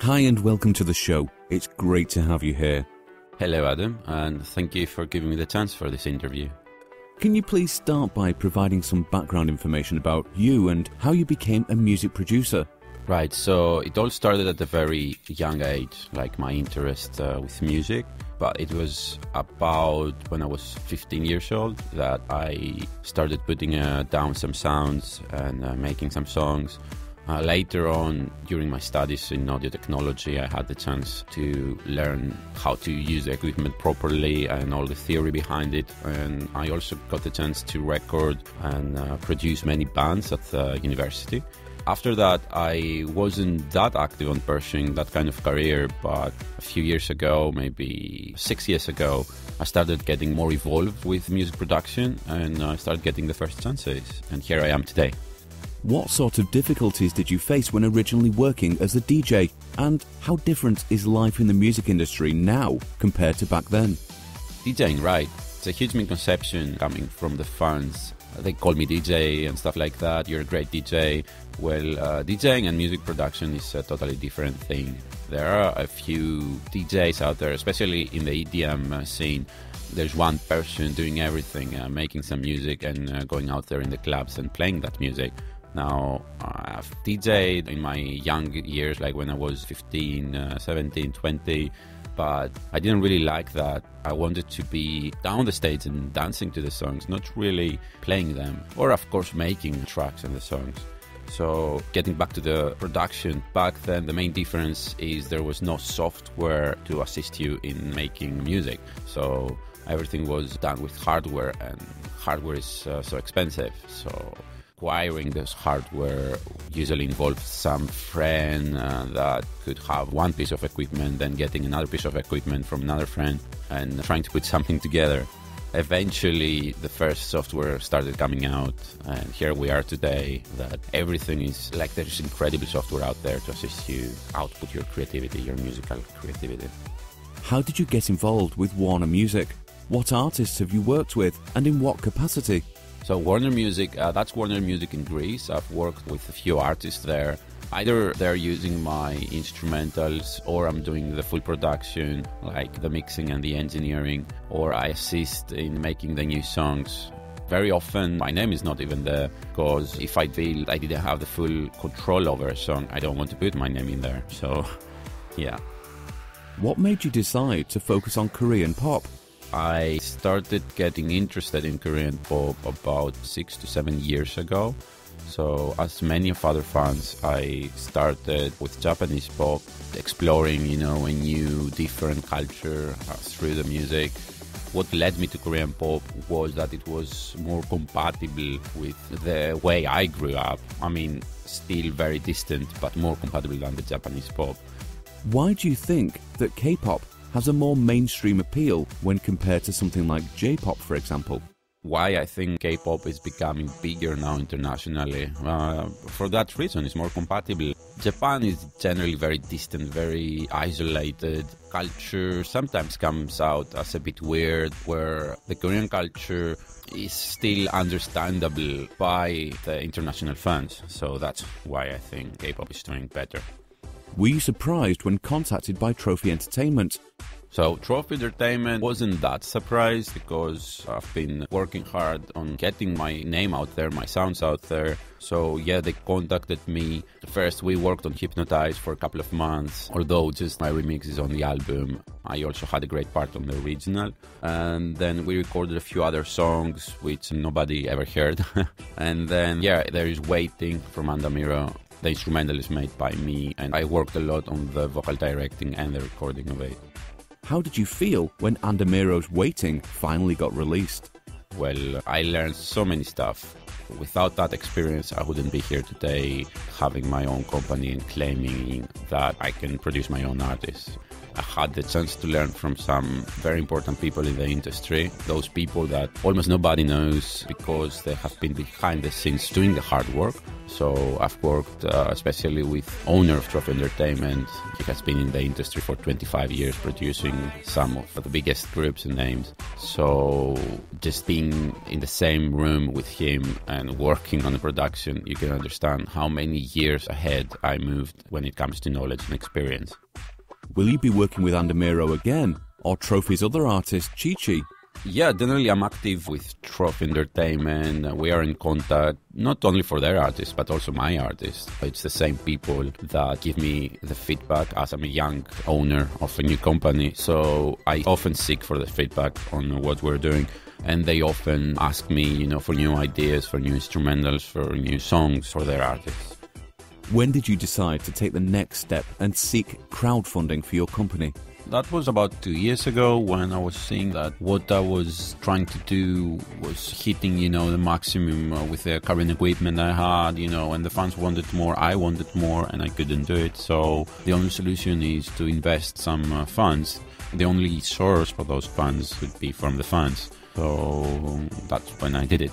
Hi and welcome to the show. It's great to have you here. Hello, Adam, and thank you for giving me the chance for this interview. Can you please start by providing some background information about you and how you became a music producer? Right, so it all started at a very young age, like my interest with music. But it was about when I was 15 years old that I started putting down some sounds and making some songs. Later on, during my studies in audio technology, I had the chance to learn how to use the equipment properly and all the theory behind it. And I also got the chance to record and produce many bands at the university. After that, I wasn't that active on pursuing that kind of career, but a few years ago, maybe 6 years ago, I started getting more involved with music production and I started getting the first chances. And here I am today. What sort of difficulties did you face when originally working as a DJ? And how different is life in the music industry now compared to back then? DJing, right. It's a huge misconception coming from the fans. They call me DJ and stuff like that. You're a great DJ. Well, DJing and music production is a totally different thing. There are a few DJs out there, especially in the EDM scene. There's one person doing everything, making some music and going out there in the clubs and playing that music. Now, I've DJed in my young years, like when I was 15, 17, 20, but I didn't really like that. I wanted to be down the stage and dancing to the songs, not really playing them, or of course making tracks and the songs. So getting back to the production, back then the main difference is there was no software to assist you in making music. So everything was done with hardware, and hardware is so expensive. So acquiring this hardware usually involved some friend that could have one piece of equipment, then getting another piece of equipment from another friend and trying to put something together. Eventually, the first software started coming out, and here we are today that everything is like there's incredible software out there to assist you output your creativity, your musical creativity. How did you get involved with Warner Music? What artists have you worked with and in what capacity? So Warner Music, that's Warner Music in Greece. I've worked with a few artists there. Either they're using my instrumentals or I'm doing the full production, like the mixing and the engineering, or I assist in making the new songs. Very often my name is not even there because if I feel I didn't have the full control over a song, I don't want to put my name in there. So, yeah. What made you decide to focus on Korean pop? I started getting interested in Korean pop about 6 to 7 years ago. So as many of other fans, I started with Japanese pop, exploring, a new, different culture through the music. What led me to Korean pop was that it was more compatible with the way I grew up. I mean, still very distant, but more compatible than the Japanese pop. Why do you think that K-pop has a more mainstream appeal when compared to something like J-pop, for example? Why I think K-pop is becoming bigger now internationally. For that reason, it's more compatible. Japan is generally very distant, very isolated. Culture sometimes comes out as a bit weird, where the Korean culture is still understandable by the international fans. So that's why I think K-pop is doing better. Were you surprised when contacted by Trophy Entertainment? So Trophy Entertainment wasn't that surprised because I've been working hard on getting my name out there, my sounds out there. So yeah, they contacted me. First we worked on Hypnotize for a couple of months, although just my remix is on the album. I also had a great part on the original. And then we recorded a few other songs which nobody ever heard. And then yeah, there is Waiting from Andamiro. The instrumental is made by me, and I worked a lot on the vocal directing and the recording of it. How did you feel when Andamiro's Waiting finally got released? Well, I learned so many stuff. Without that experience, I wouldn't be here today having my own company and claiming that I can produce my own artists. I had the chance to learn from some very important people in the industry, those people that almost nobody knows because they have been behind the scenes doing the hard work. So I've worked especially with owner of Trophy Entertainment. He has been in the industry for 25 years, producing some of the biggest groups and names. So just being in the same room with him and working on the production, you can understand how many years ahead I moved when it comes to knowledge and experience. Will you be working with Andamiro again, or Trophy's other artist, Chi-Chi? Yeah, generally I'm active with Trophy Entertainment. We are in contact not only for their artists, but also my artists. It's the same people that give me the feedback as I'm a young owner of a new company. So I often seek for the feedback on what we're doing. And they often ask me, for new ideas, for new instrumentals, for new songs for their artists. When did you decide to take the next step and seek crowdfunding for your company? That was about 2 years ago when I was seeing that what I was trying to do was hitting, the maximum with the current equipment I had, and the fans wanted more, I wanted more, and I couldn't do it. So the only solution is to invest some funds. The only source for those funds would be from the fans. So that's when I did it.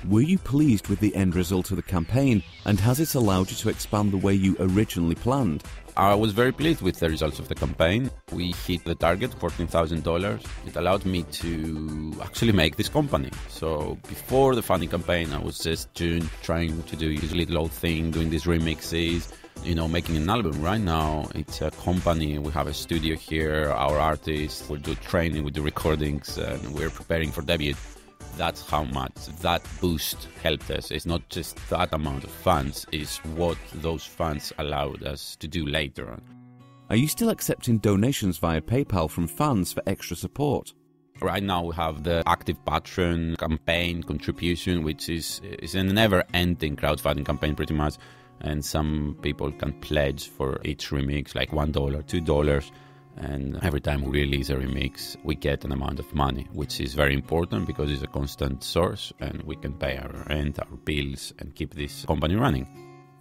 Were you pleased with the end result of the campaign, and has it allowed you to expand the way you originally planned? I was very pleased with the results of the campaign. We hit the target, $14,000. It allowed me to actually make this company. So before the funding campaign, I was just Jun trying to do his little old thing, doing these remixes, making an album. Right now, it's a company. We have a studio here, our artists, we do training, we do recordings, and we're preparing for debut. That's how much that boost helped us. It's not just that amount of funds, it's what those funds allowed us to do later on. Are you still accepting donations via PayPal from fans for extra support? Right now we have the active patron campaign contribution, which is a never-ending crowdfunding campaign pretty much. And some people can pledge for each remix, like $1, $2. And every time we release a remix, we get an amount of money, which is very important because it's a constant source and we can pay our rent, our bills, and keep this company running.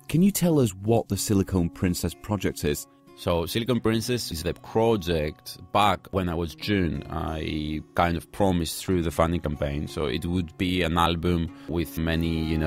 Can you tell us what the Silicone Princess project is? So Silicone Princess is the project. Back when I was June, I kind of promised through the funding campaign. So it would be an album with many,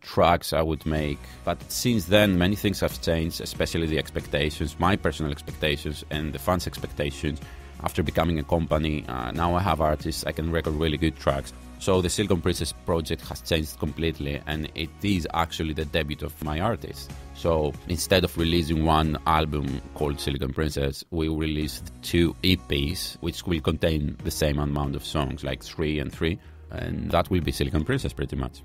tracks I would make. But since then, many things have changed, especially the expectations, my personal expectations and the fans' expectations. After becoming a company, now I have artists, I can record really good tracks. So the Silicone Princess project has changed completely, and it is actually the debut of my artist. So instead of releasing one album called Silicone Princess, we released 2 EPs, which will contain the same amount of songs, like 3 and 3, and that will be Silicone Princess pretty much.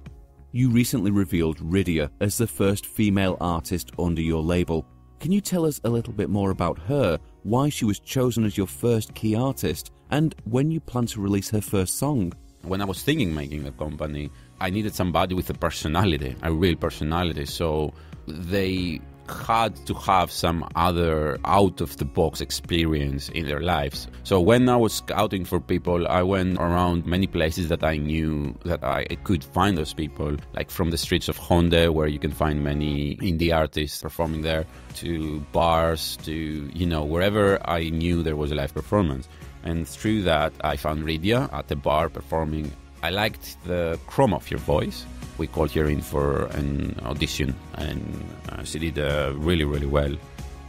You recently revealed Rydia as the first female artist under your label. Can you tell us a little bit more about her, why she was chosen as your first key artist, and when you plan to release her first song? When I was thinking making a company, I needed somebody with a personality, a real personality. So they had to have some other out-of-the-box experience in their lives. So when I was scouting for people, I went around many places that I knew that I could find those people, like from the streets of HaNy, where you can find many indie artists performing there, to bars, to, wherever I knew there was a live performance. And through that, I found Rydia at the bar performing. I liked the chroma of your voice. We called her in for an audition, and she did really, really well.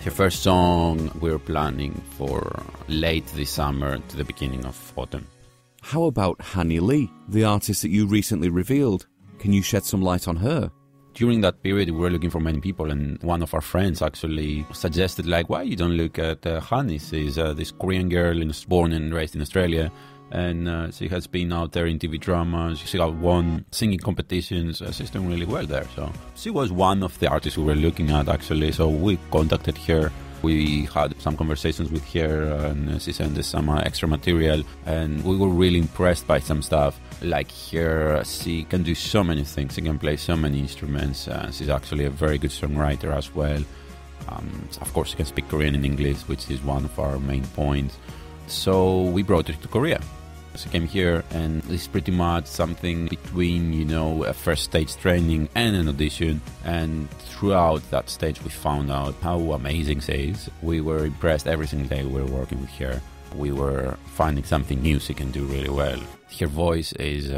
Her first song we're planning for late this summer to the beginning of autumn. How about HaNy, the artist that you recently revealed? Can you shed some light on her? During that period, we were looking for many people, and one of our friends actually suggested, why you don't look at HaNy? She's this Korean girl born and raised in Australia, and she has been out there in TV dramas. She got won singing competitions. She's doing really well there. So she was one of the artists we were looking at, actually. So we contacted her. We had some conversations with her, and she sent us some extra material, and we were really impressed by some stuff. Like her, she can do so many things. She can play so many instruments. She's actually a very good songwriter as well. Of course, she can speak Korean and English, which is one of our main points. So we brought her to Korea. So I came here, and it's pretty much something between, a first stage training and an audition. And throughout that stage, we found out how amazing she is. We were impressed every single day we were working with her. We were finding something new she can do really well. Her voice is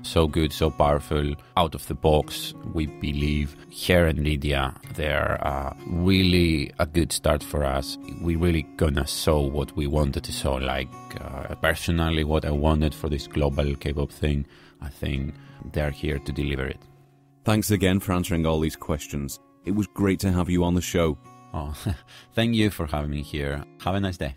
so good, so powerful, out of the box. We believe her and Rydia, they're really a good start for us. We really gonna show what we wanted to show, like personally what I wanted for this global K-pop thing. I think they're here to deliver it. Thanks again for answering all these questions. It was great to have you on the show. Oh, thank you for having me here. Have a nice day.